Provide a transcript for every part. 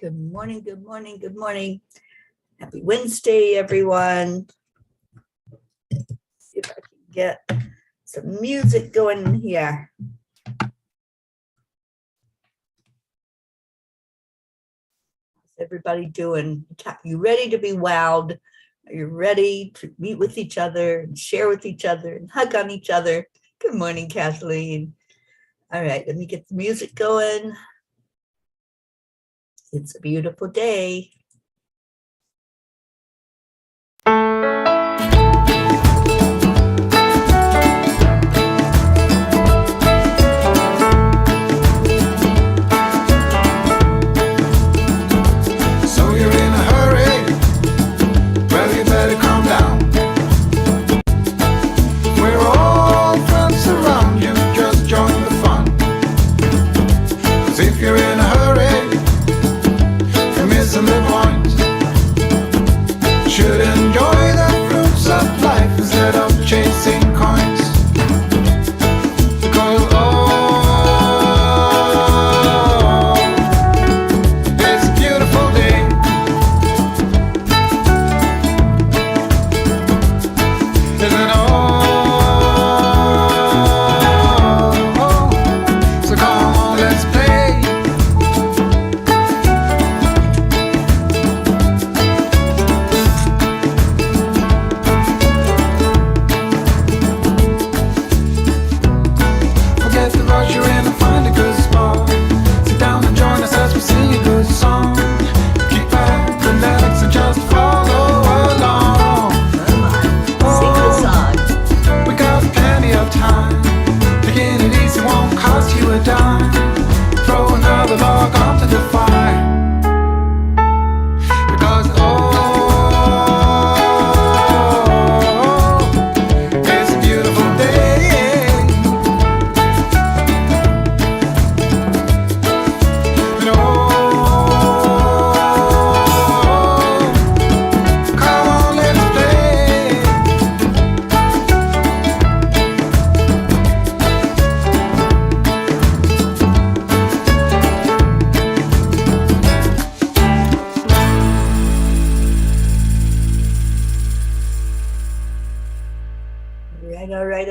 Good morning, good morning, good morning. Happy Wednesday, everyone. See if I can get some music going in here. How's everybody doing? You ready to be wowed? Are you ready to meet with each other and share with each other and hug on each other? Good morning, Kathleen. All right, let me get the music going. It's a beautiful day.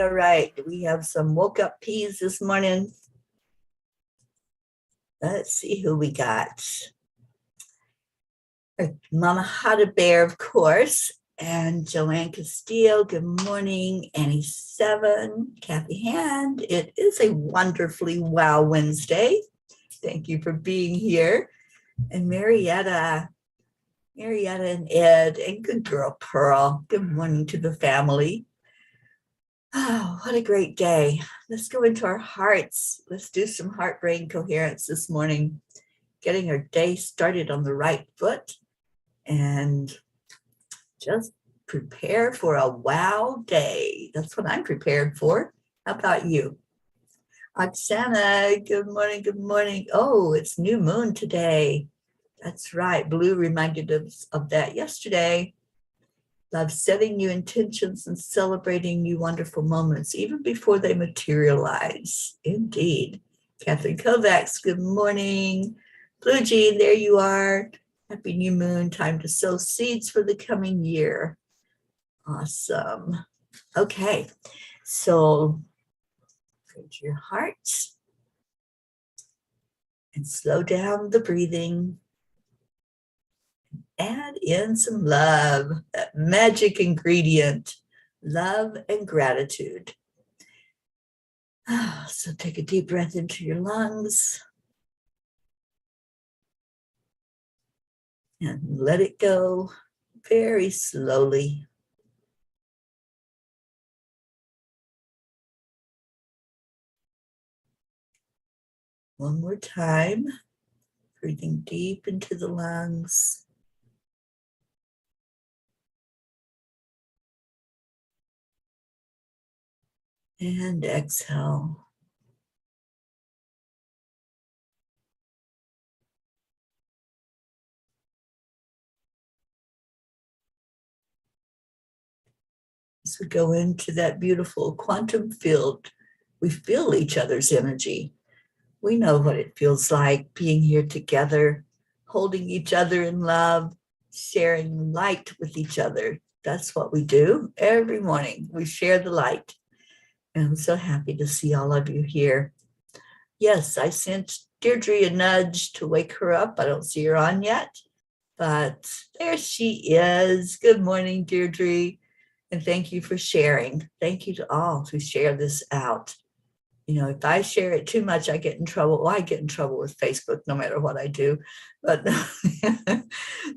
All right. We have some woke up peas this morning. Let's see who we got. Mama Hada Bear, of course, and Joanne Castillo. Good morning. Annie 7, Kathy Hand. It is a wonderfully wow Wednesday. Thank you for being here. And Marietta and Ed, and good girl Pearl. Good morning to the family. Oh, what a great day. Let's go into our hearts. Let's do some heart-brain coherence this morning, getting our day started on the right foot and just prepare for a wow day. That's what I'm prepared for. How about you? Oksana, good morning, good morning. Oh, it's new moon today. That's right. Blue reminded us of that yesterday. Love setting new intentions and celebrating new wonderful moments, even before they materialize. Indeed. Catherine Kovacs, good morning. Blue Jean, there you are. Happy new moon. Time to sow seeds for the coming year. Awesome. Okay, so put your heart and slow down the breathing. Add in some love, that magic ingredient, love and gratitude. So take a deep breath into your lungs and let it go very slowly. One more time, breathing deep into the lungs. And exhale. As we go into that beautiful quantum field, we feel each other's energy. We know what it feels like being here together, holding each other in love, sharing light with each other. That's what we do every morning. We share the light. And I'm so happy to see all of you here. Yes, I sent Deirdre a nudge to wake her up. I don't see her on yet, but there she is. Good morning, Deirdre. And thank you for sharing. Thank you to all who share this out. You know, if I share it too much, I get in trouble. Well, I get in trouble with Facebook no matter what I do. But,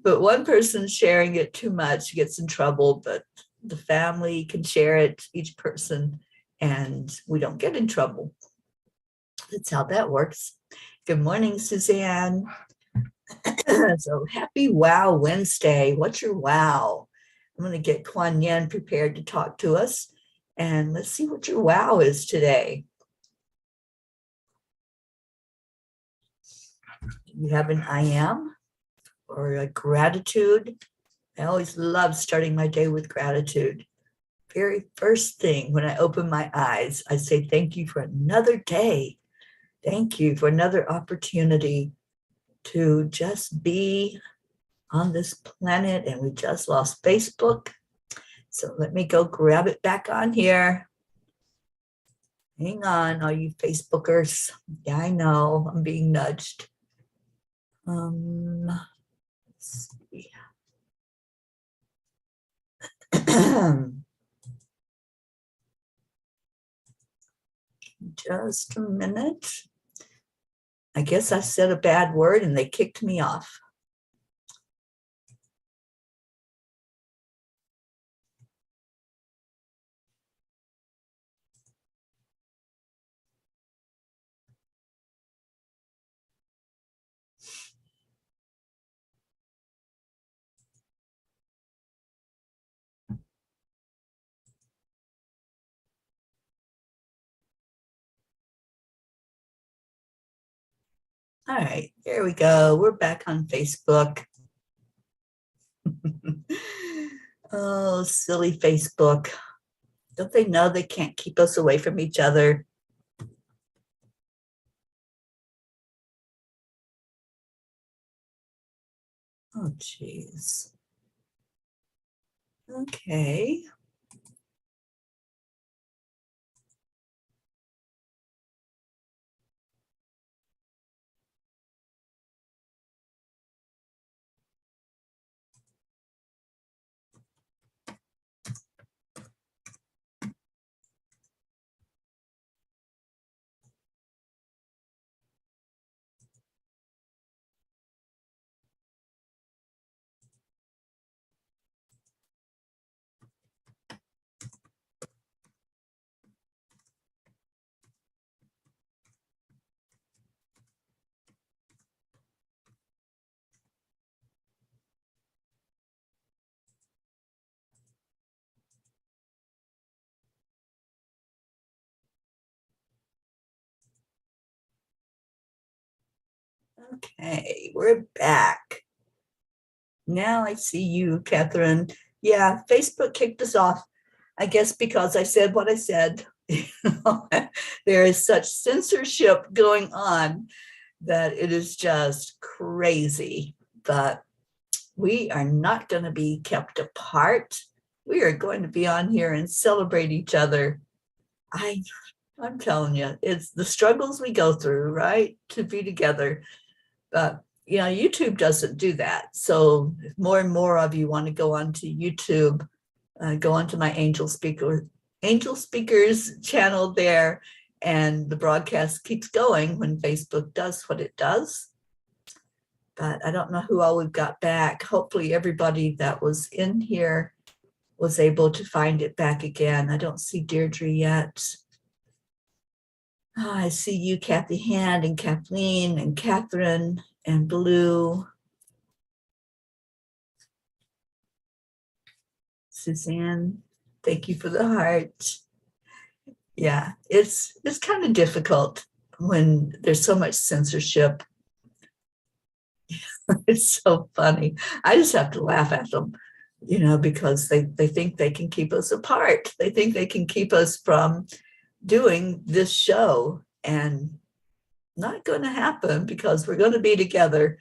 but one person sharing it too much gets in trouble, but the family can share it, each person, and we don't get in trouble. That's how that works. Good morning, Suzanne. So happy Wow Wednesday. What's your wow? I'm going to get Kuan Yin prepared to talk to us. And let's see what your wow is today. You have an I am or a gratitude. I always love starting my day with gratitude. Very first thing when I open my eyes, I say, thank you for another day. Thank you for another opportunity to just be on this planet. And we just lost Facebook. So let me go grab it back on here. Hang on, all you Facebookers. Yeah, I know, I'm being nudged. Let's see. Just a minute. I guess I said a bad word and they kicked me off. All right, here we go. We're back on Facebook. Oh, silly Facebook. Don't they know they can't keep us away from each other? Oh, geez. Okay. Okay, we're back. Now I see you, Catherine. Yeah, Facebook kicked us off, I guess because I said what I said. There is such censorship going on that it is just crazy. But we are not going to be kept apart. We are going to be on here and celebrate each other. I'm telling you, it's the struggles we go through, right? To be together. But you know, YouTube doesn't do that. So if more and more of you want to go onto YouTube, go onto my Angel Speakers channel there, and the broadcast keeps going when Facebook does what it does. But I don't know who all we've got back. Hopefully everybody that was in here was able to find it back again. I don't see Deirdre yet. Oh, I see you, Kathy Hand and Kathleen and Catherine and Blue. Suzanne, thank you for the heart. Yeah, it's kind of difficult when there's so much censorship. It's so funny. I just have to laugh at them, you know, because they think they can keep us apart. They think they can keep us from doing this show, and not going to happen because we're going to be together.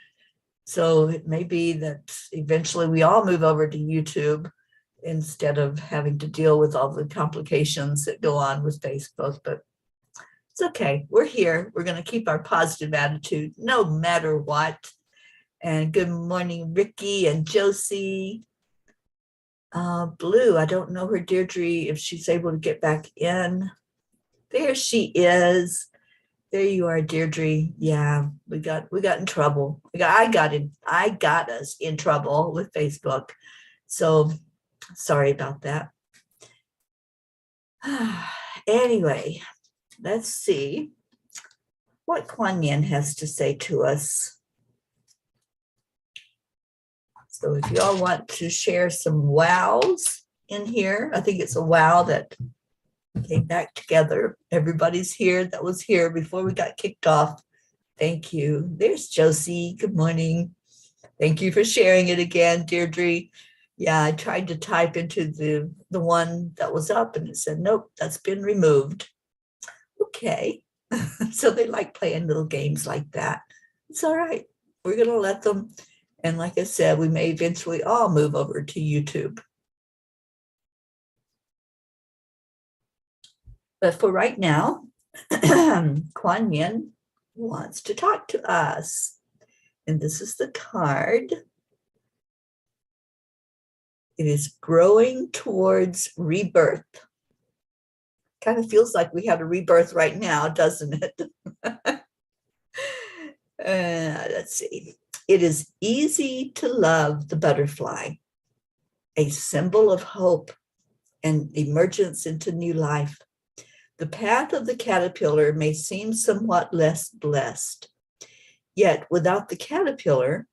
So it may be that eventually we all move over to YouTube instead of having to deal with all the complications that go on with Facebook. But it's okay. We're here. We're going to keep our positive attitude no matter what. And good morning, Ricky and Josie. Blue, I don't know her, Deirdre, if she's able to get back in. There she is. There you are, Deirdre. Yeah, we got in trouble. I got us in trouble with Facebook. So sorry about that. Anyway, let's see what Kuan Yin has to say to us. So if you all want to share some wows in here, I think it's a wow that came back together. Everybody's here that was here before we got kicked off. Thank you. There's Josie. Good morning. Thank you for sharing it again, Deirdre. Yeah, I tried to type into the one that was up and it said, nope, that's been removed. Okay. So they like playing little games like that. It's all right. We're going to let them. And like I said, we may eventually all move over to YouTube. But for right now, Kuan Yin wants to talk to us. And this is the card. It is growing towards rebirth. Kind of feels like we have a rebirth right now, doesn't it? Let's see. It is easy to love the butterfly, a symbol of hope and emergence into new life. The path of the caterpillar may seem somewhat less blessed, yet without the caterpillar,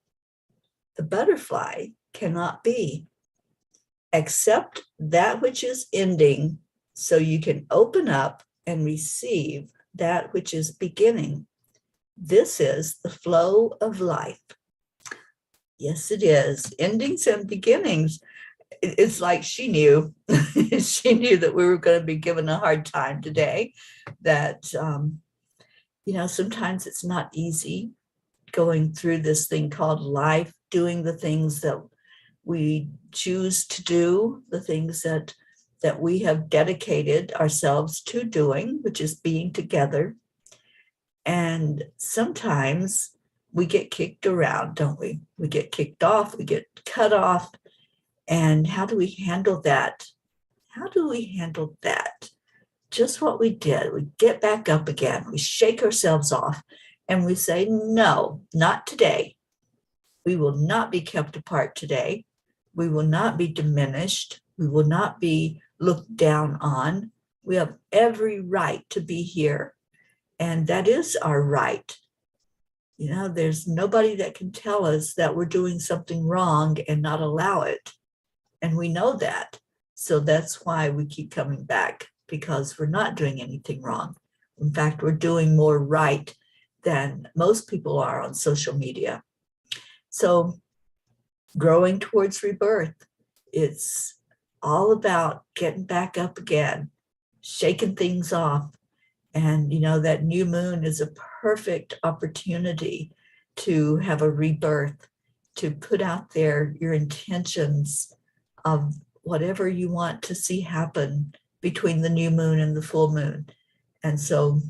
the butterfly cannot be. Accept that which is ending so you can open up and receive that which is beginning. This is the flow of life. Yes, it is. Endings and beginnings. It's like she knew. She knew that we were going to be given a hard time today, that, sometimes it's not easy going through this thing called life, doing the things that we choose to do, the things that we have dedicated ourselves to doing, which is being together. And sometimes we get kicked around, don't we? We get kicked off, we get cut off. And how do we handle that? How do we handle that? Just what we did. We get back up again. We shake ourselves off and we say, no, not today. We will not be kept apart today. We will not be diminished. We will not be looked down on. We have every right to be here. And that is our right. There's nobody that can tell us that we're doing something wrong and not allow it. And we know that. So that's why we keep coming back, because we're not doing anything wrong. In fact, we're doing more right than most people are on social media. So growing towards rebirth, it's all about getting back up again, shaking things off. And, that new moon is a perfect opportunity to have a rebirth, to put out there your intentions of whatever you want to see happen between the new moon and the full moon. And so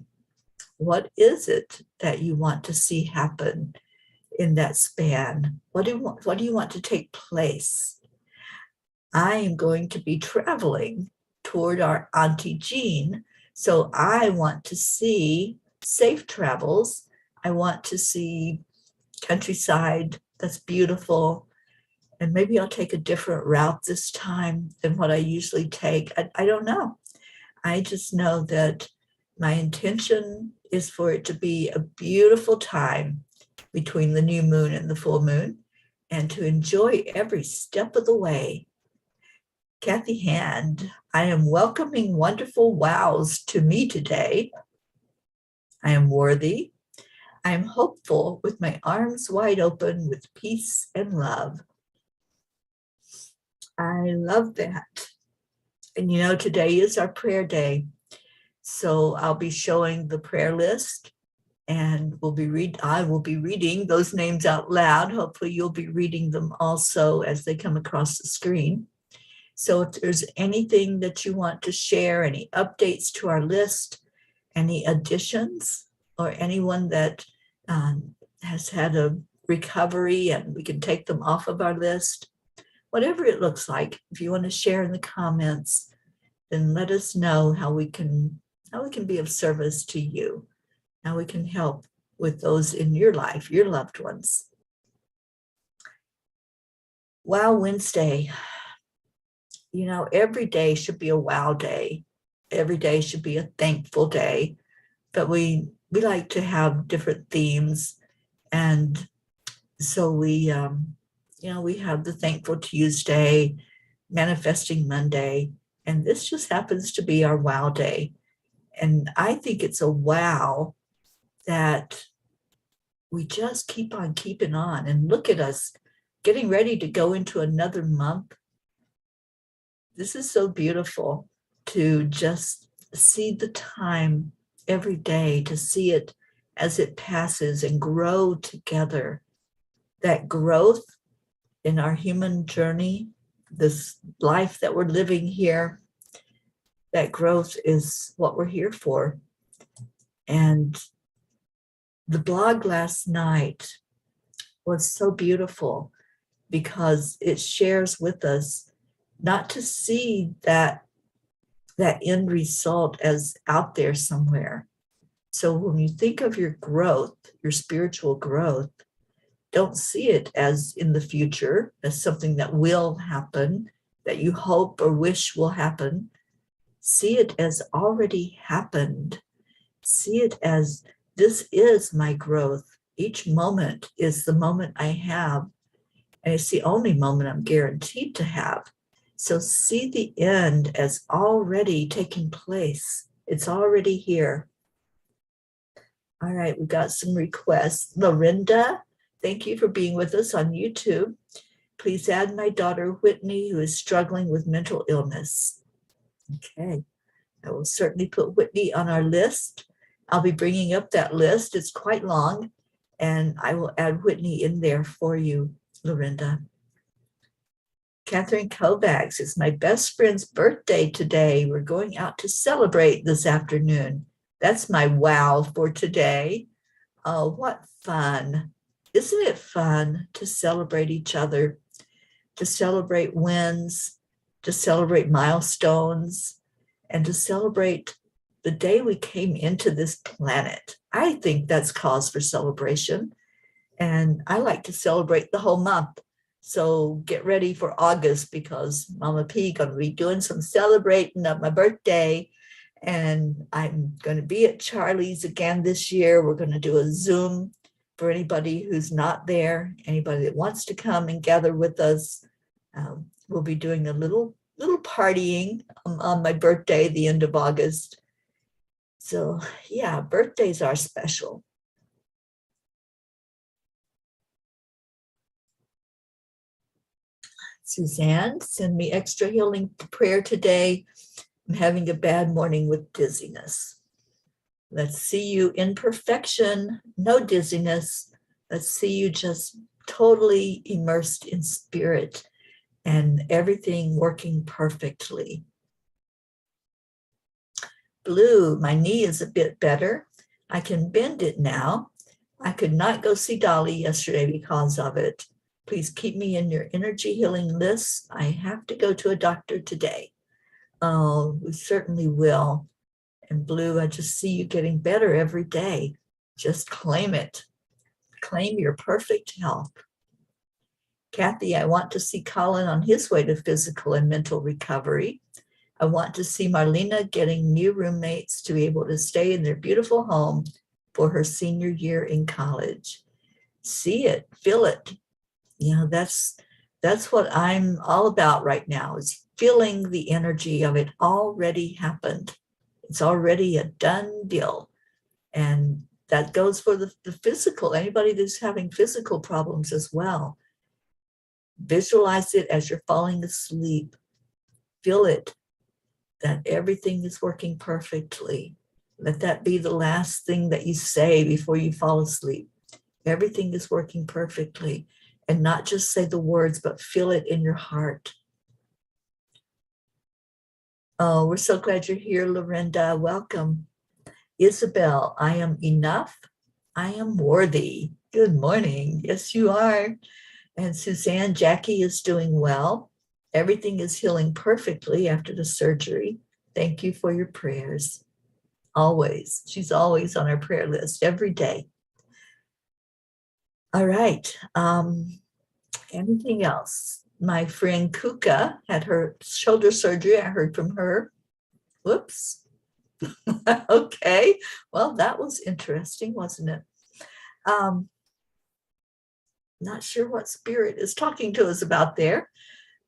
what is it that you want to see happen in that span? What do you want to take place? I am going to be traveling toward our Auntie Jean. So I want to see safe travels. I want to see countryside that's beautiful. And maybe I'll take a different route this time than what I usually take. I don't know. I just know that my intention is for it to be a beautiful time between the new moon and the full moon, and to enjoy every step of the way. Kathy Hand, I am welcoming wonderful wows to me today. I am worthy. I am hopeful with my arms wide open with peace and love. I love that. And today is our prayer day. So I'll be showing the prayer list And I will be reading those names out loud. Hopefully you'll be reading them also as they come across the screen. So if there's anything that you want to share, any updates to our list, any additions, or anyone that has had a recovery and we can take them off of our list, whatever it looks like, if you want to share in the comments, then let us know how we can be of service to you, how we can help with those in your life, your loved ones. Wow Wednesday. You know, every day should be a wow day. Every day should be a thankful day. But we like to have different themes. And so we have the Thankful Tuesday, Manifesting Monday, and this just happens to be our wow day. And I think it's a wow that we just keep on keeping on. And look at us getting ready to go into another month. This is so beautiful to just see the time every day, to see it as it passes and grow together. That growth in our human journey, this life that we're living here, that growth is what we're here for. And the blog last night was so beautiful because it shares with us not to see that end result as out there somewhere. So when you think of your growth, your spiritual growth, don't see it as in the future, as something that will happen, that you hope or wish will happen. See it as already happened. See it as this is my growth. Each moment is the moment I have, and it's the only moment I'm guaranteed to have. So see the end as already taking place. It's already here. All right, we got some requests. Lorinda, thank you for being with us on YouTube. Please add my daughter Whitney, who is struggling with mental illness. Okay, I will certainly put Whitney on our list. I'll be bringing up that list. It's quite long, and I will add Whitney in there for you, Lorinda. Catherine Kovacs, it's my best friend's birthday today. We're going out to celebrate this afternoon. That's my wow for today. Oh, what fun. Isn't it fun to celebrate each other, to celebrate wins, to celebrate milestones, and to celebrate the day we came into this planet? I think that's cause for celebration. And I like to celebrate the whole month. So get ready for August because Mama P going to be doing some celebrating of my birthday. And I'm going to be at Charlie's again this year. We're going to do a Zoom for anybody who's not there, anybody that wants to come and gather with us. We'll be doing a little partying on my birthday, the end of August. So yeah, birthdays are special. Suzanne, send me extra healing prayer today. I'm having a bad morning with dizziness. Let's see you in perfection, no dizziness. Let's see you just totally immersed in spirit and everything working perfectly. Blue, my knee is a bit better. I can bend it now. I could not go see Dolly yesterday because of it. Please keep me in your energy healing list. I have to go to a doctor today. Oh, we certainly will. And Blue, I just see you getting better every day. Just claim it. Claim your perfect health. Kathy, I want to see Colin on his way to physical and mental recovery. I want to see Marlena getting new roommates to be able to stay in their beautiful home for her senior year in college. See it, feel it. You know, that's what I'm all about right now, is feeling the energy of it already happened. It's already a done deal. And that goes for the physical, anybody that's having physical problems as well. Visualize it as you're falling asleep. Feel it, that everything is working perfectly. Let that be the last thing that you say before you fall asleep. Everything is working perfectly. And not just say the words, but feel it in your heart. Oh, we're so glad you're here, Lorinda. Welcome. Isabel, I am enough. I am worthy. Good morning. Yes, you are. And Suzanne, Jackie is doing well. Everything is healing perfectly after the surgery. Thank you for your prayers. Always. She's always on our prayer list every day. All right. Anything else? My friend Kuka had her shoulder surgery. I heard from her. Whoops. Okay. Well, that was interesting, wasn't it? Not sure what spirit is talking to us about there.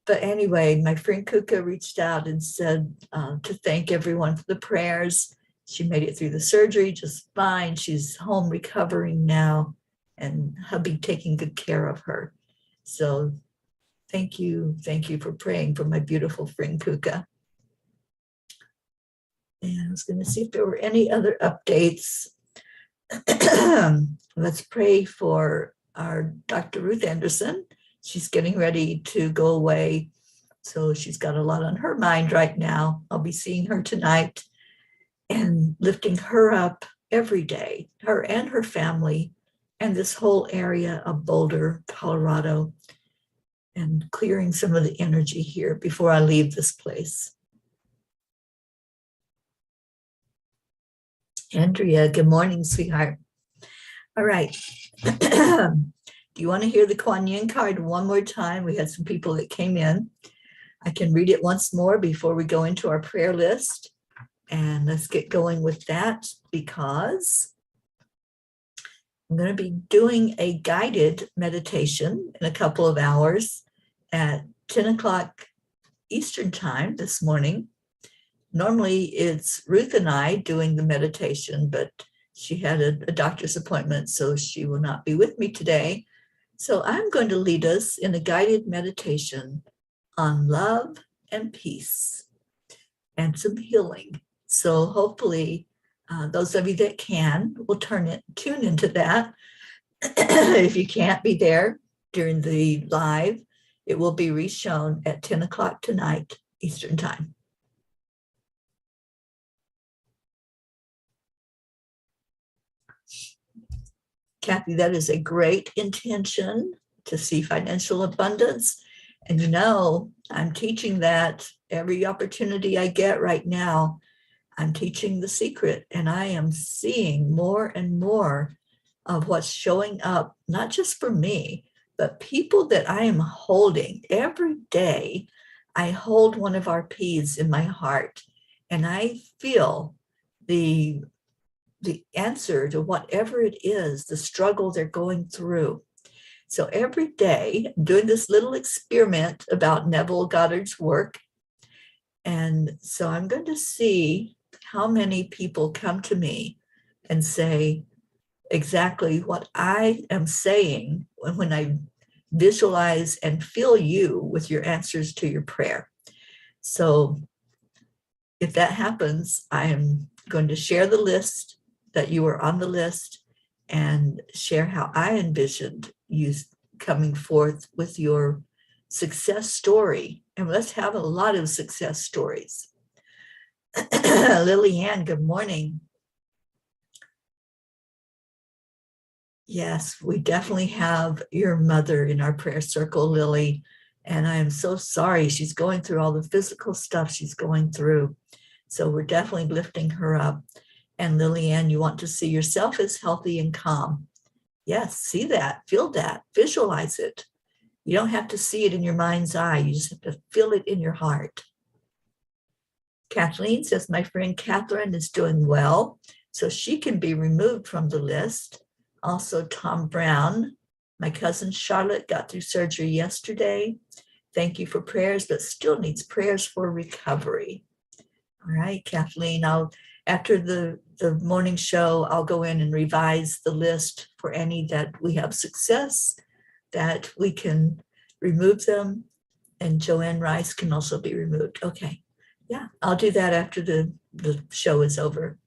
But anyway, my friend Kuka reached out and said to thank everyone for the prayers. She made it through the surgery just fine. She's home recovering now, and hubby taking good care of her. So thank you for praying for my beautiful friend Kuka. And I was going to see if there were any other updates. Let's pray for our Dr. Ruth Anderson. She's getting ready to go away. So she's got a lot on her mind right now. I'll be seeing her tonight and lifting her up every day, her and her family, and this whole area of Boulder, Colorado, and clearing some of the energy here before I leave this place. Andrea, good morning, sweetheart. All right. Do you want to hear the Kuan Yin card one more time? We had some people that came in. I can read it once more before we go into our prayer list. And let's get going with that, because I'm going to be doing a guided meditation in a couple of hours at 10 o'clock Eastern time this morning. Normally it's Ruth and I doing the meditation, but she had a doctor's appointment, so she will not be with me today. So I'm going to lead us in a guided meditation on love and peace and some healing. So hopefully those of you that can will tune into that. If you can't be there during the live, it will be reshown at 10 o'clock tonight, Eastern time. Kathy, that is a great intention to see financial abundance. And you know, I'm teaching that every opportunity I get right now. I'm teaching the secret, and I am seeing more and more of what's showing up, not just for me, but people that I am holding every day. I hold one of our P's in my heart, and I feel the answer to whatever it is, the struggle they're going through. So every day, I'm doing this little experiment about Neville Goddard's work. And so I'm going to see how many people come to me and say exactly what I am saying when I visualize and feel you with your answers to your prayer. So if that happens, I am going to share the list that you were on the list and share how I envisioned you coming forth with your success story. And let's have a lot of success stories. Lillian, good morning. Yes, we definitely have your mother in our prayer circle, Lily. And I am so sorry she's going through all the physical stuff she's going through. So we're definitely lifting her up. And Lillian, you want to see yourself as healthy and calm. Yes, see that, feel that, visualize it. You don't have to see it in your mind's eye. You just have to feel it in your heart. Kathleen says, my friend Catherine is doing well, so she can be removed from the list. Also, Tom Brown, my cousin Charlotte got through surgery yesterday. Thank you for prayers, but still needs prayers for recovery. All right, Kathleen, after the morning show, I'll go in and revise the list for any that we have success, that we can remove them, and Joanne Rice can also be removed. Okay, yeah, I'll do that after the show is over.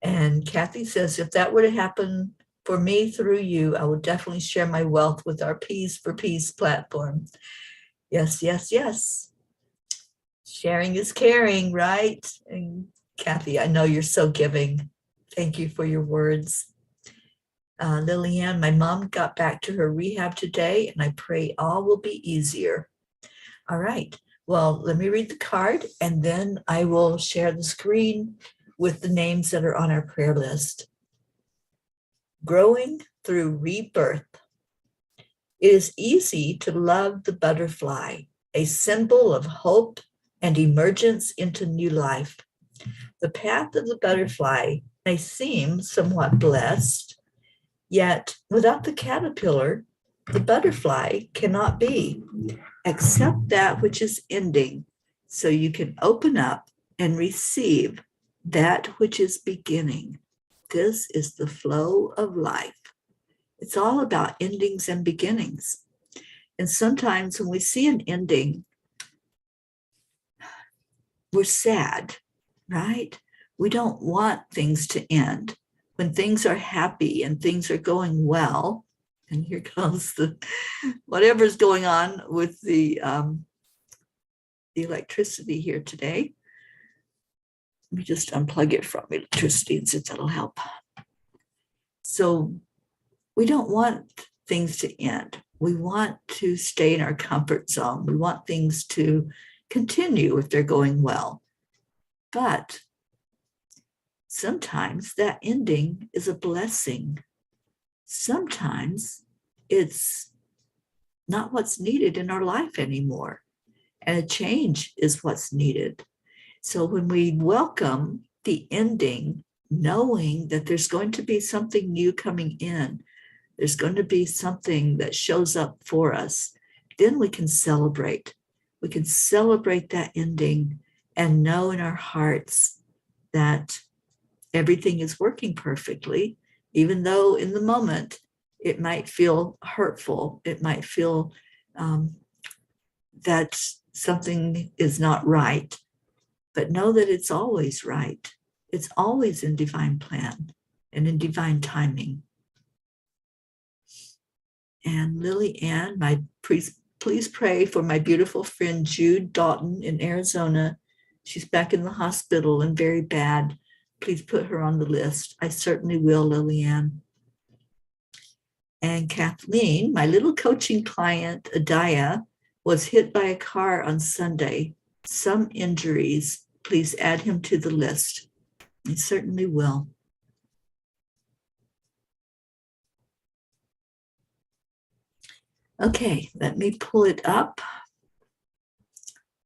And Kathy says, if that were to happen for me through you, I would definitely share my wealth with our Peas for Peace platform. Yes, yes, yes. Sharing is caring, right? And Kathy, I know you're so giving. Thank you for your words. Lillian, my mom got back to her rehab today, and I pray all will be easier. All right. Well, let me read the card, and then I will share the screen with the names that are on our prayer list. Growing through rebirth. It is easy to love the butterfly, a symbol of hope and emergence into new life. The path of the butterfly may seem somewhat blessed, yet without the caterpillar, the butterfly cannot be. Accept that which is ending so you can open up and receive that which is beginning. This is the flow of life. It's all about endings and beginnings. And sometimes when we see an ending, we're sad, right? We don't want things to end. When things are happy and things are going well, and here comes the whatever's going on with the electricity here today. Let me just unplug it from electricity and see if that'll help. So we don't want things to end. We want to stay in our comfort zone. We want things to continue if they're going well. But sometimes that ending is a blessing. Sometimes it's not what's needed in our life anymore. And a change is what's needed. So when we welcome the ending, knowing that there's going to be something new coming in, there's going to be something that shows up for us, then we can celebrate. We can celebrate that ending and know in our hearts that everything is working perfectly, even though in the moment it might feel hurtful. It might feel that something is not right, but know that it's always right. It's always in divine plan and in divine timing. And Lily Ann, please pray for my beautiful friend Jude Dalton in Arizona. She's back in the hospital and very bad. Please put her on the list. I certainly will, Lily Ann. And Kathleen, my little coaching client, Adaya, was hit by a car on Sunday. Some injuries. Please add him to the list. I certainly will. Okay, let me pull it up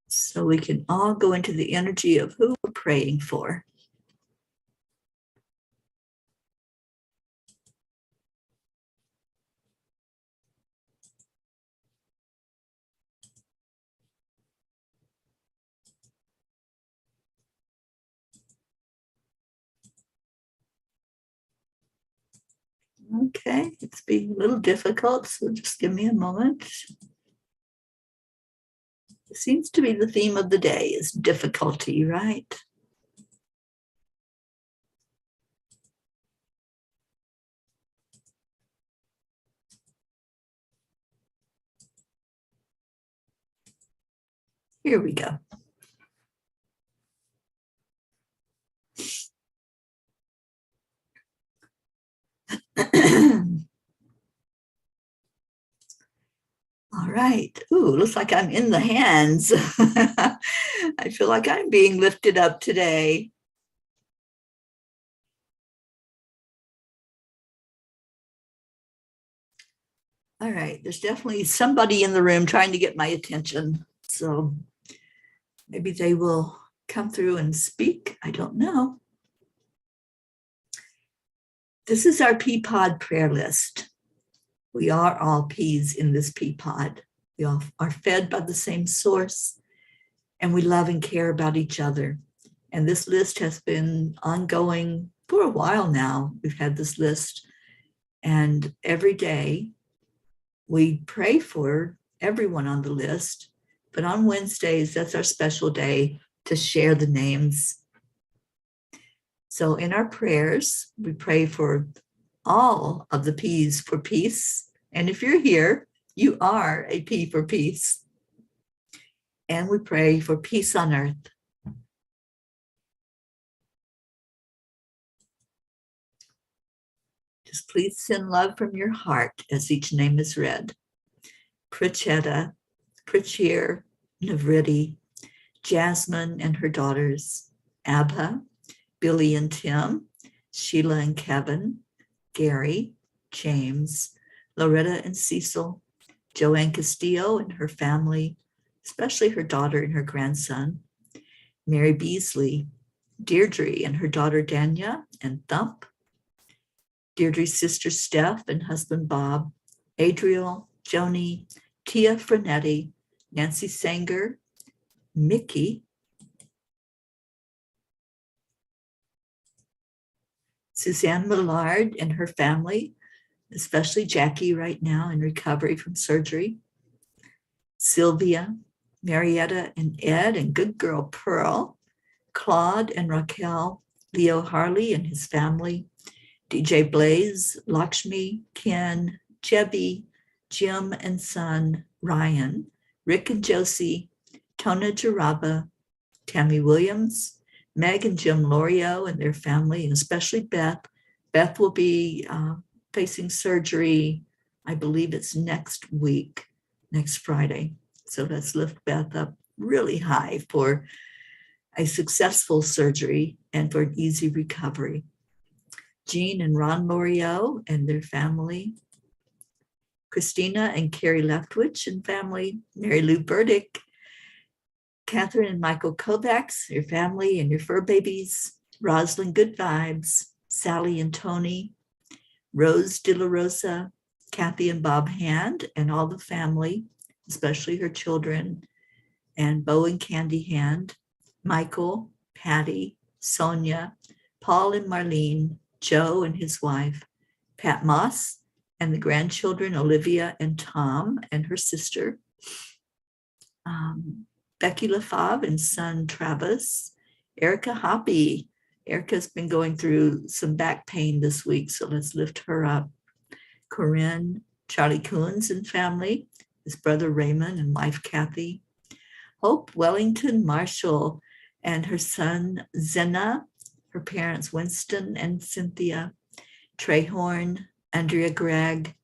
so we can all go into the energy of who we're praying for. Okay, it's being a little difficult, so just give me a moment. It seems to be the theme of the day is difficulty, right? Here we go. All right. Ooh, looks like I'm in the hands. I feel like I'm being lifted up today. All right. There's definitely somebody in the room trying to get my attention. So maybe they will come through and speak. I don't know. This is our peapod prayer list. We are all peas in this peapod. We all are fed by the same source, and we love and care about each other. And this list has been ongoing for a while now. We've had this list, and every day we pray for everyone on the list. But on Wednesdays, that's our special day to share the names. So in our prayers, we pray for all of the P's for peace. And if you're here, you are a P for peace. And we pray for peace on earth. Just please send love from your heart as each name is read. Pritchetta, Pritchir, Navriti, Jasmine and her daughters, Abha, Billy and Tim, Sheila and Kevin, Gary, James, Loretta and Cecil, Joanne Castillo and her family, especially her daughter and her grandson, Mary Beasley, Deirdre and her daughter Danya and Thump, Deirdre's sister Steph and husband Bob, Adriel, Joni, Tia Frenetti, Nancy Sanger, Mickey, Suzanne Millard and her family, especially Jackie right now in recovery from surgery, Sylvia, Marietta and Ed and good girl Pearl, Claude and Raquel, Leo Harley and his family, DJ Blaze, Lakshmi, Ken, Jebby, Jim and son Ryan, Rick and Josie, Tona Jaraba, Tammy Williams, Meg and Jim Lorio and their family, and especially Beth. Beth will be facing surgery, I believe it's next week, next Friday. So let's lift Beth up really high for a successful surgery and for an easy recovery. Jean and Ron Lorio and their family, Christina and Carrie Leftwich and family, Mary Lou Burdick, Catherine and Michael Kovacs, your family and your fur babies, Rosalind Good Vibes, Sally and Tony, Rose De La Rosa, Kathy and Bob Hand and all the family, especially her children, and Bo and Candy Hand, Michael, Patty, Sonia, Paul and Marlene, Joe and his wife, Pat Moss, and the grandchildren, Olivia and Tom and her sister, Becky LaFave and son Travis, Erica Hoppy. Erica's been going through some back pain this week, so let's lift her up. Corinne, Charlie Coons and family, his brother Raymond and wife Kathy, Hope Wellington Marshall and her son Zena, her parents Winston and Cynthia, Trey Horn, Andrea Gregg,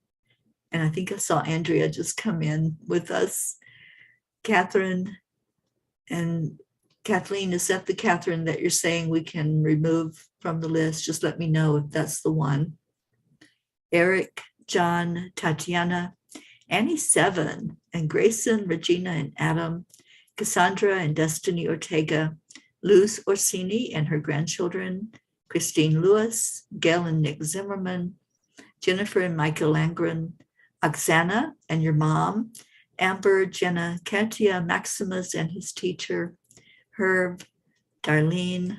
and I think I saw Andrea just come in with us, Catherine and Kathleen. Is that the Catherine that you're saying we can remove from the list? Just let me know if that's the one. Eric, John, Tatiana, Annie Seven, and Grayson, Regina, and Adam, Cassandra and Destiny Ortega, Luz Orsini and her grandchildren, Christine Lewis, Gail and Nick Zimmerman, Jennifer and Michael Langren, Oksana and your mom, Amber, Jenna, Katia, Maximus and his teacher, Herb, Darlene,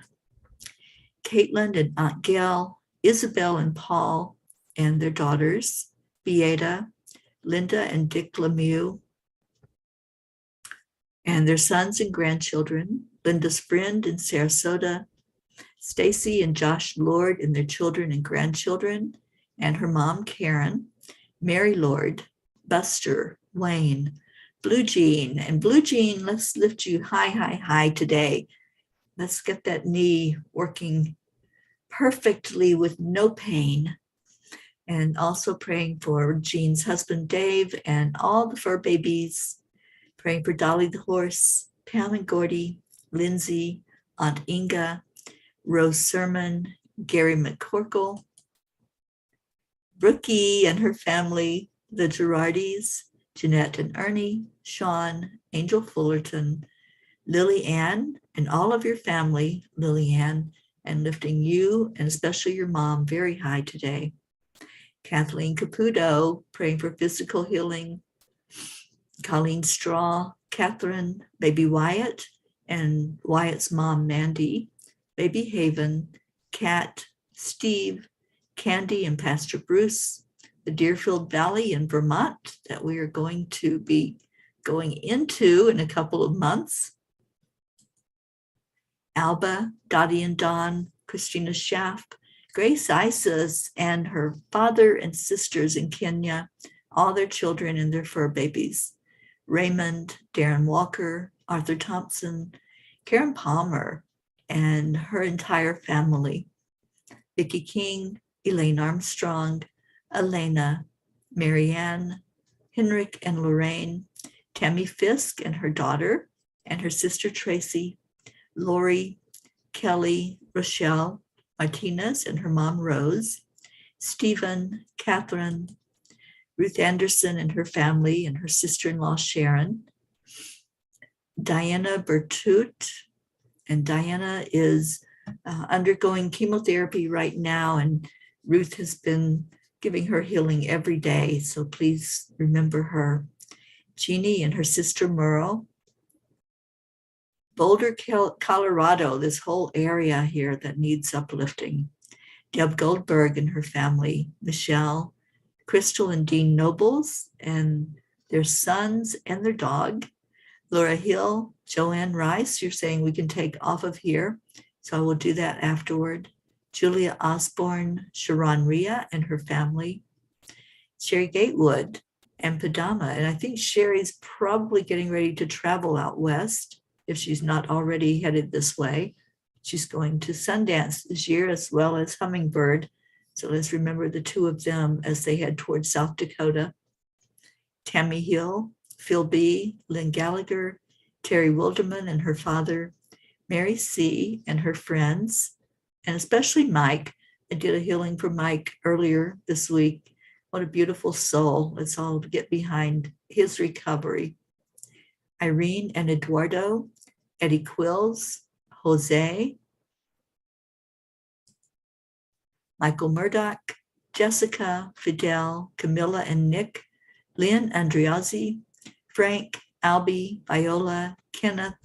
Caitlin and Aunt Gail, Isabel and Paul and their daughters, Beata, Linda and Dick Lemieux, and their sons and grandchildren, Linda's friend in Sarasota, Stacy and Josh Lord and their children and grandchildren, and her mom, Karen, Mary Lord, Buster, Wayne, Blue Jean. And Blue Jean, let's lift you high, high, high today. Let's get that knee working perfectly with no pain. And also praying for Jean's husband, Dave, and all the fur babies, praying for Dolly the horse, Pam and Gordy, Lindsay, Aunt Inga, Rose Sermon, Gary McCorkle, Brookie and her family, the Girardis, Jeanette and Ernie, Sean, Angel Fullerton, Lily Ann, and all of your family, Lily Ann, and lifting you and especially your mom very high today. Kathleen Caputo, praying for physical healing, Colleen Straw, Catherine, baby Wyatt, and Wyatt's mom, Mandy, baby Haven, Kat, Steve, Candy, and Pastor Bruce, the Deerfield Valley in Vermont that we are going to be going into in a couple of months, Alba, Dottie and Dawn, Christina Schaff, Grace Isis, and her father and sisters in Kenya, all their children and their fur babies. Raymond, Darren Walker, Arthur Thompson, Karen Palmer, and her entire family. Vicki King, Elaine Armstrong, Elena, Marianne, Henrik and Lorraine, Tammy Fisk and her daughter, and her sister Tracy, Lori, Kelly, Rochelle, Martinez and her mom Rose, Stephen, Catherine, Ruth Anderson and her family and her sister-in-law Sharon, Diana Bertut, and Diana is undergoing chemotherapy right now, and Ruth has been giving her healing every day, so please remember her. Jeannie and her sister Merle, Boulder, Colorado, this whole area here that needs uplifting. Deb Goldberg and her family, Michelle, Crystal and Dean Nobles, and their sons and their dog. Laura Hill, Joanne Rice, you're saying we can take off of here, so I will do that afterward. Julia Osborne, Sharon Rhea and her family. Sherry Gatewood and Padama, and I think Sherry's probably getting ready to travel out west if she's not already headed this way. She's going to Sundance this year as well as Hummingbird. So let's remember the two of them as they head towards South Dakota. Tammy Hill, Phil B., Lynn Gallagher, Terry Wilderman and her father, Mary C. and her friends, and especially Mike. I did a healing for Mike earlier this week. What a beautiful soul. Let's all get behind his recovery. Irene and Eduardo, Eddie Quills, Jose, Michael Murdoch, Jessica, Fidel, Camilla and Nick, Lynn Andriazzi, Frank, Albie, Viola, Kenneth,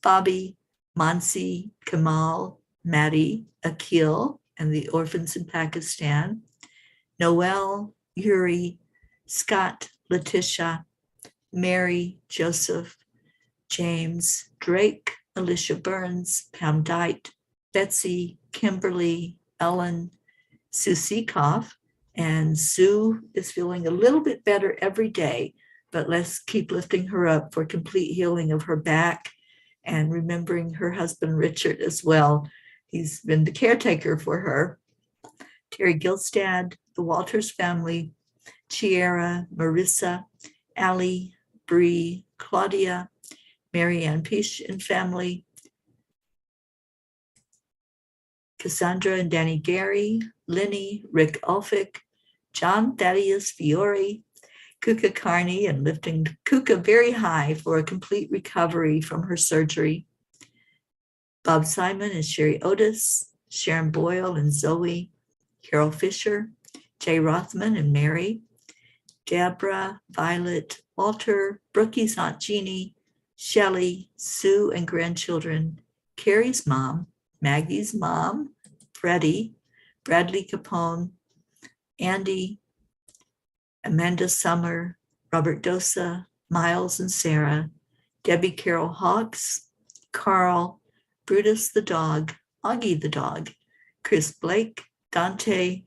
Bobby, Mansi, Kamal, Maddie, Akil, and the orphans in Pakistan, Noel, Yuri, Scott, Letitia, Mary, Joseph, James, Drake, Alicia Burns, Pam Dite, Betsy, Kimberly, Ellen, Sue Seekoff, and Sue is feeling a little bit better every day, but let's keep lifting her up for complete healing of her back and remembering her husband, Richard, as well. He's been the caretaker for her. Terry Gilstad, the Walters family, Chiara, Marissa, Allie, Bree, Claudia, Marianne Pish and family, Cassandra and Danny Gary, Lenny, Rick Ulfick, John Thaddeus Fiore, Kuka Carney, and lifting Kuka very high for a complete recovery from her surgery. Bob Simon and Sherry Otis, Sharon Boyle and Zoe, Carol Fisher, Jay Rothman and Mary, Deborah, Violet, Walter, Brookie's Aunt Jeannie, Shelley, Sue and grandchildren, Carrie's mom, Maggie's mom, Freddie, Bradley Capone, Andy, Amanda Summer, Robert Dosa, Miles and Sarah, Debbie Carol Hawks, Carl, Brutus the dog, Augie the dog, Chris Blake, Dante,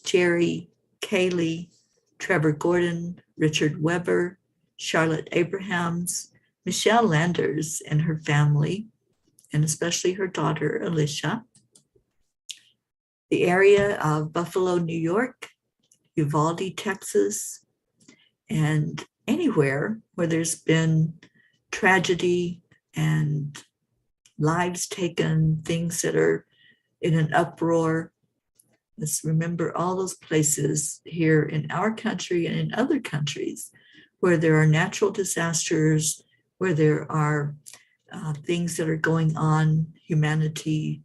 Jerry, Kaylee, Trevor Gordon, Richard Weber, Charlotte Abrahams, Michelle Landers and her family, and especially her daughter, Alicia. The area of Buffalo, New York, Uvalde, Texas, and anywhere where there's been tragedy and lives taken, things that are in an uproar. Let's remember all those places here in our country and in other countries where there are natural disasters, where there are things that are going on, humanity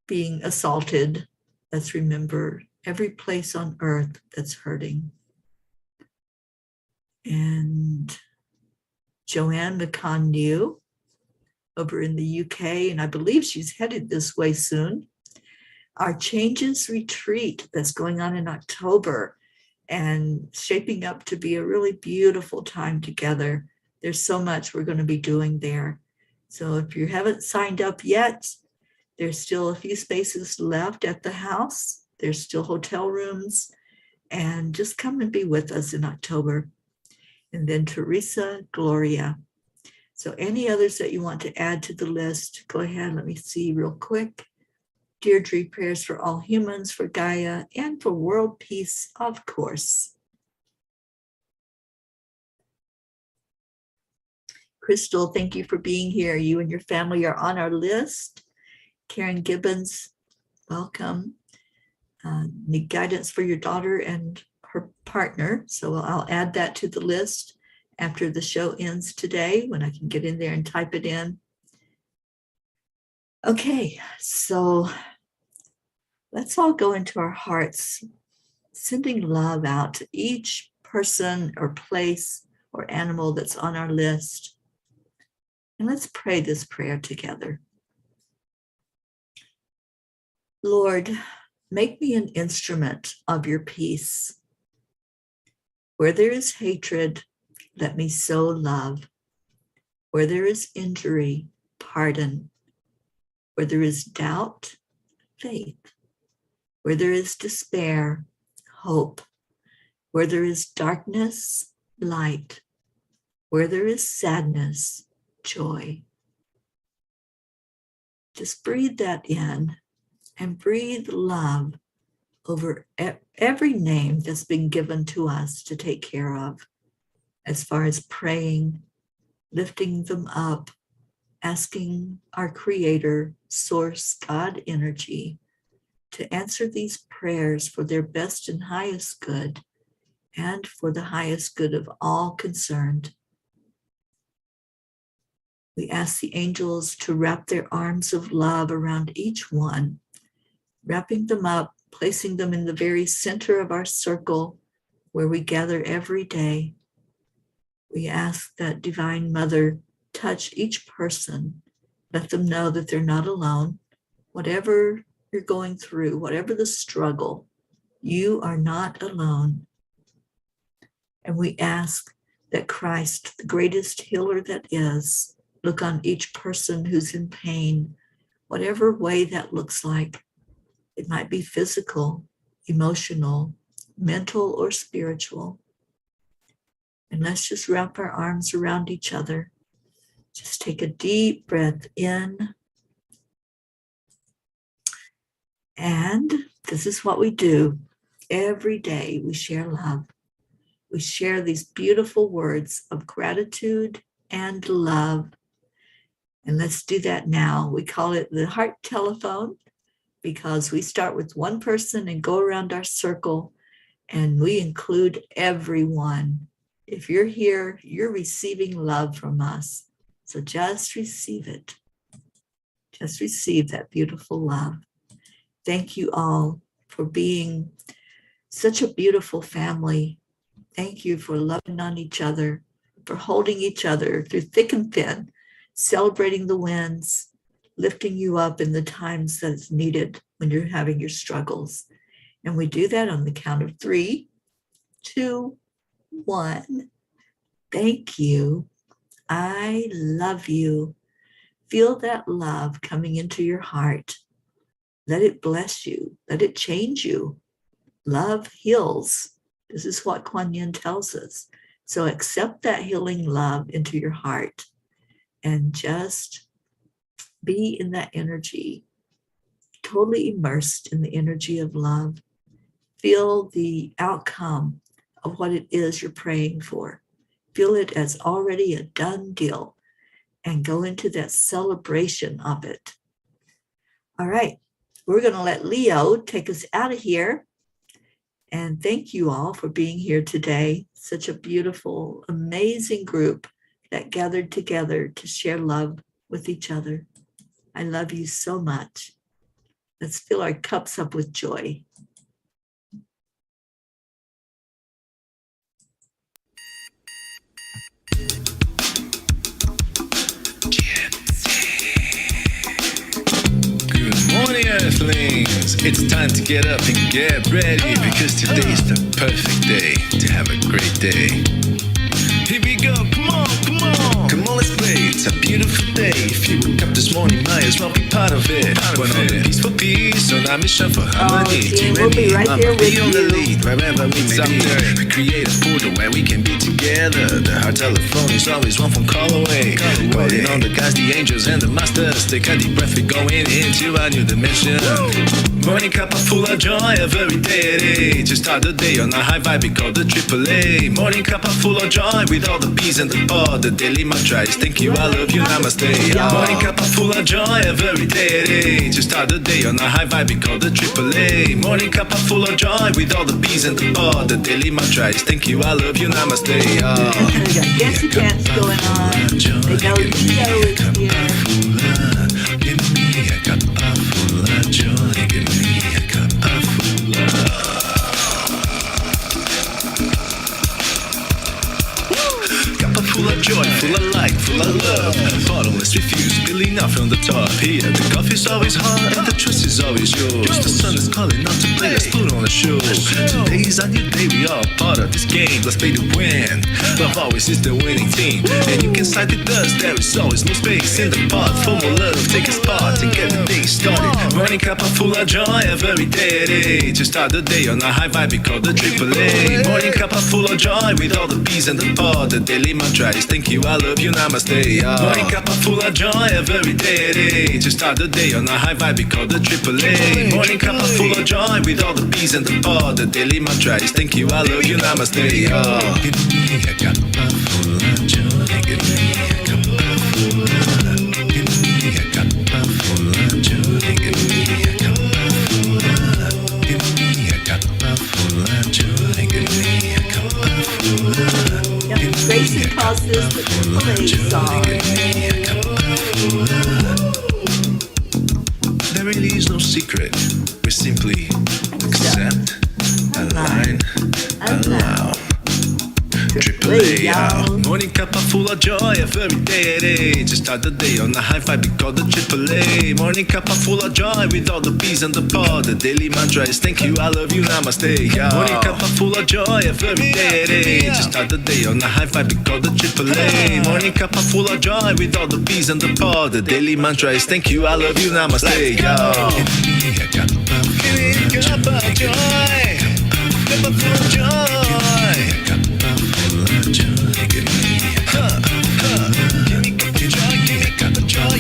being assaulted. Let's remember every place on earth that's hurting. And Joanne McCann-New over in the UK, and I believe she's headed this way soon. Our Changes Retreat that's going on in October and shaping up to be a really beautiful time together. There's so much we're going to be doing there. So if you haven't signed up yet, There's still a few spaces left at the house. There's still hotel rooms. And just come and be with us in October. And then Teresa, Gloria. So any others that you want to add to the list, go ahead. Let me see real quick. Deirdre, prayers for all humans, for Gaia, and for world peace, of course. Crystal, thank you for being here. You and your family are on our list. Karen Gibbons, welcome. Need guidance for your daughter and her partner. So I'll add that to the list after the show ends today, when I can get in there and type it in. Okay, so let's all go into our hearts, sending love out to each person or place or animal that's on our list. And let's pray this prayer together. Lord, make me an instrument of your peace. Where there is hatred, let me sow love. Where there is injury, pardon. Where there is doubt, faith. Where there is despair, hope. Where there is darkness, light. Where there is sadness, joy. Just breathe that in and breathe love over every name that's been given to us to take care of, as far as praying, lifting them up, asking our Creator, Source, God energy to answer these prayers for their best and highest good and for the highest good of all concerned. We ask the angels to wrap their arms of love around each one, wrapping them up, placing them in the very center of our circle where we gather every day. We ask that Divine Mother touch each person, let them know that they're not alone. Whatever you're going through, whatever the struggle, you are not alone. And we ask that Christ, the greatest healer that is, look on each person who's in pain, whatever way that looks like. It might be physical, emotional, mental, or spiritual. And let's just wrap our arms around each other. Just take a deep breath in. And this is what we do. Every day we share love. We share these beautiful words of gratitude and love. And let's do that now. We call it the heart telephone because we start with one person and go around our circle, and we include everyone. If you're here, you're receiving love from us. So just receive it. Just receive that beautiful love. Thank you all for being such a beautiful family. Thank you for loving on each other, for holding each other through thick and thin, celebrating the wins, lifting you up in the times that it's needed when you're having your struggles. And we do that on the count of 3, 2, 1. Thank you. I love you. Feel that love coming into your heart. Let it bless you. Let it change you. Love heals. This is what Kuan Yin tells us. So accept that healing love into your heart and just be in that energy, totally immersed in the energy of love. Feel the outcome of what it is you're praying for. Feel it as already a done deal and go into that celebration of it. All right, we're going to let Leo take us out of here. And thank you all for being here today. Such a beautiful, amazing group that gathered together to share love with each other. I love you so much. Let's fill our cups up with joy. Good morning, Earthlings. It's time to get up and get ready because today's the perfect day to have a great day. Here we go. Come on, come on. Come on, let's play. say it's a beautiful day. If you woke up this morning, might as well be part of it. We're on the peace for peace, on our mission for harmony. Gene, we'll be right there with Be on the you. lead, wherever we may be. We create a portal where we can be together. The heart telephone is always one phone call away. Calling on the guys, the angels and the masters. Take a deep breath, we're going into a new dimension. Morning Cuppa Fulla Joy, every day at 8. To start the day on a high vibe, we call the AAA. Morning Cuppa Fulla Joy, with all the P's and the pod. The daily mantra is thank you, I love you, namaste. Morning Cuppa Fulla Joy, every day at 8. To start the day on a high vibe, we call the AAA. Morning Cuppa Fulla Joy, with all the P's and the pod. The daily mantra is thank you, I love you, namaste. We got dancey pants going on. I know Leo is here. Give me a cuppa full of joy. Give me a cuppa full of. Cuppa full of joy, full of light, full of love. Bottomless refuse, spilling out from the top. Here, the coffee's always hot and the trust is always yours. The sun is calling out to play, let's put on a show. Today is a new day, we are part of this game. Let's play to win. Love always is the winning team. And you can side with us, there is always no space in the pot. For more love, take a spot and get the day started. Morning Cuppa Fulla Joy, every day at 8. To start the day on a high vibe, we call the AAA. Morning Cuppa Fulla Joy, with all the P's and the pod. The daily mantra is thank you, I love you, namaste. Morning Cuppa Fulla Joy, every day at 8. To start the day on a high vibe, we call the AAA. Morning Cuppa Fulla Joy, with all the P's and the pod. The daily mantra is thank you, I love you, namaste. Give me a cuppa full of joy. Give me a cuppa full of. Give me a cuppa full of joy. Give me a cuppa full of. Give me a cuppa full of joy. Give me a cuppa full of. Yep, Grayson calls this the AAA song. There really is no secret. We simply accept, align, allow. AAA, y'all. Morning Cuppa Fulla Joy, every day at 8. To start the day on a high vibe, we call the AAA. Morning Cuppa Fulla Joy, with all the P's and the pod. The daily mantra is thank you, I love you, namaste. Morning Cuppa Fulla Joy, every day at 8. To start the day on a high vibe, we call the AAA. Morning Cuppa Fulla Joy, with all the P's and the pod. The daily mantra is thank you, I love you, namaste. Give me a cuppa full of joy. Cuppa full of joy. Give me a cup give me cup of joy, give me cup of joy,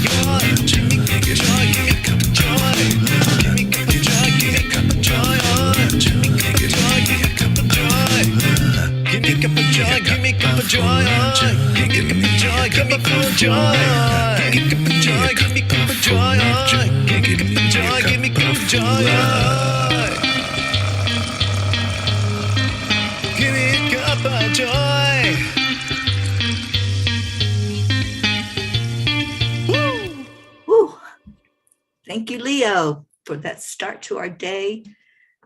give me cup of joy, give me cup of joy, give me cup of joy, give me cup of joy, give me cup of joy, give me cup of joy, give me cup of joy, give me cup of joy, give me cup of joy, give me full of joy, give me cup of joy, give me cup of joy, give me cup of joy, give me cup of joy, give me a cup of joy. Woo. Thank you, Leo, for that start to our day.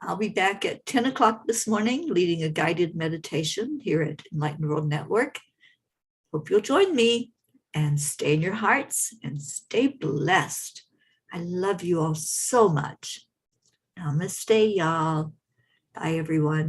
I'll be back at 10 o'clock this morning, leading a guided meditation here at Enlightened World Network. Hope you'll join me and stay in your hearts and stay blessed. I love you all so much. Namaste, y'all. Bye, everyone.